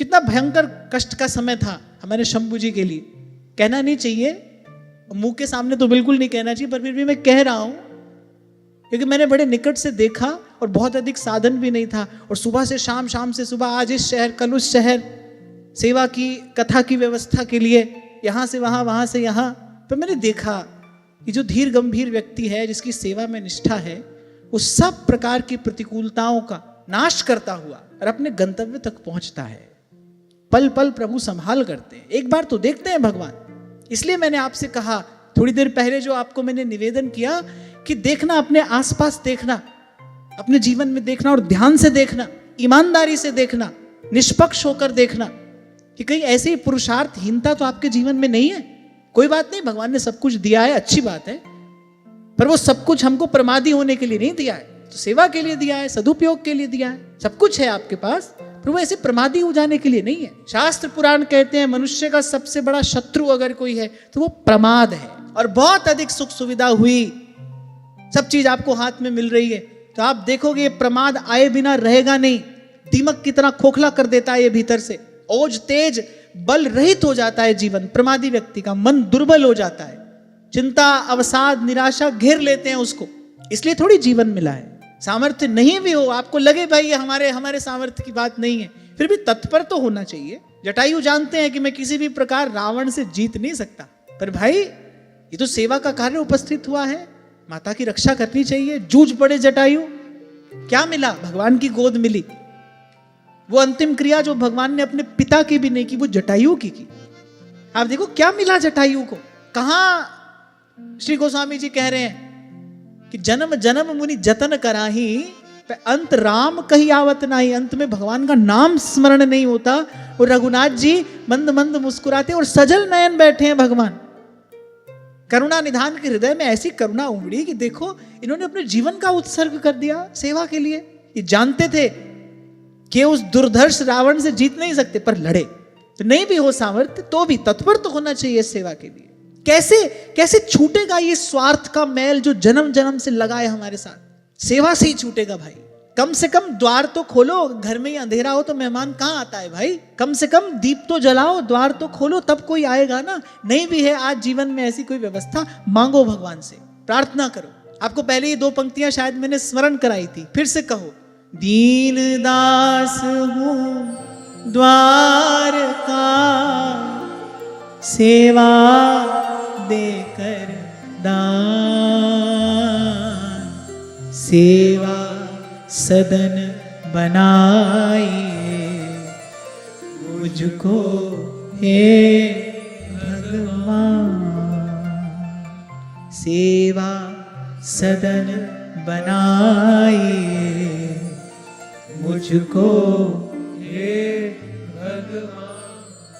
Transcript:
कितना भयंकर कष्ट का समय था हमारे शंभू जी के लिए। कहना नहीं चाहिए, मुंह के सामने तो बिल्कुल नहीं कहना चाहिए, पर फिर भी मैं कह रहा हूं क्योंकि मैंने बड़े निकट से देखा और बहुत अधिक साधन भी नहीं था। और सुबह से शाम, शाम से सुबह, आज इस शहर कल उस शहर, सेवा की कथा की व्यवस्था के लिए यहाँ से वहाँ, वहाँ से यहाँ। पर मैंने देखा कि जो धीर गंभीर व्यक्ति है, जिसकी सेवा में निष्ठा है, वो सब प्रकार की प्रतिकूलताओं का नाश करता हुआ और अपने गंतव्य तक पहुंचता है। पल पल प्रभु संभाल करते हैं। एक बार तो देखते हैं भगवान। इसलिए मैंने आपसे कहा थोड़ी देर पहले, जो आपको मैंने निवेदन किया कि देखना, अपने आसपास देखना, अपने जीवन में देखना और ध्यान से देखना, ईमानदारी से देखना, निष्पक्ष होकर देखना कि कहीं ऐसी पुरुषार्थहीनता तो आपके जीवन में नहीं है। कोई बात नहीं, भगवान ने सब कुछ दिया है, अच्छी बात है, पर वो सब कुछ हमको प्रमादी होने के लिए नहीं दिया है, तो सेवा के लिए दिया है, सदुपयोग के लिए दिया है। सब कुछ है आपके पास, पर वो ऐसे प्रमादी हो जाने के लिए नहीं है। शास्त्र पुराण कहते हैं मनुष्य का सबसे बड़ा शत्रु अगर कोई है तो वो प्रमाद है। और बहुत अधिक सुख सुविधा हुई, सब चीज आपको हाथ में मिल रही है, तो आप देखोगे ये प्रमाद आए बिना रहेगा नहीं। दीमक की तरह खोखला कर देता है ये भीतर से, ओज तेज बल रहित हो जाता है जीवन। प्रमादी व्यक्ति का मन दुर्बल हो जाता है, चिंता अवसाद निराशा घेर लेते हैं उसको। इसलिए थोड़ी जीवन मिला है। सामर्थ्य नहीं भी हो, आपको लगे भाई ये हमारे सामर्थ्य की बात नहीं है, फिर भी तत्पर तो होना चाहिए। जटायु जानते हैं कि मैं किसी भी प्रकार रावण से जीत नहीं सकता, पर भाई ये तो सेवा का कार्य उपस्थित हुआ है, माता की रक्षा करनी चाहिए। जूझ पड़े जटायु, क्या मिला? भगवान की गोद मिली। वो अंतिम क्रिया जो भगवान ने अपने पिता की भी नहीं की, वो जटायु की। आप देखो क्या मिला जटायु को। कहां श्री गोस्वामी जी कह रहे हैं कि जन्म जन्म मुनि जतन कराही, अंत राम कही आवत नाही। अंत में भगवान का नाम स्मरण नहीं होता। और रघुनाथ जी मंद मंद मुस्कुराते और सजल नयन बैठे हैं भगवान। करुणा निधान के हृदय में ऐसी करुणा उमड़ी कि देखो इन्होंने अपने जीवन का उत्सर्ग कर दिया सेवा के लिए। ये जानते थे कि उस दुर्धर्ष रावण से जीत नहीं सकते, पर लड़े। तो नहीं भी हो सामर्थ्य तो भी तत्पर तो होना चाहिए सेवा के लिए। कैसे छूटेगा ये स्वार्थ का मैल जो जन्म जन्म से लगा है हमारे साथ। सेवा से ही छूटेगा भाई। कम से कम द्वार तो खोलो, घर में ही अंधेरा हो तो मेहमान कहां आता है भाई। कम से कम दीप तो जलाओ, द्वार तो खोलो, तब कोई आएगा ना। नहीं भी है आज जीवन में ऐसी कोई व्यवस्था, मांगो भगवान से, प्रार्थना करो। आपको पहले ही 2 पंक्तियां शायद मैंने स्मरण कराई थी, फिर से कहो। दीन दास हूं द्वार का, सेवा देकर दान, सेवा सदन बनाइए मुझको हे भगवान। सेवा सदन बनाइए मुझको हे भगवान।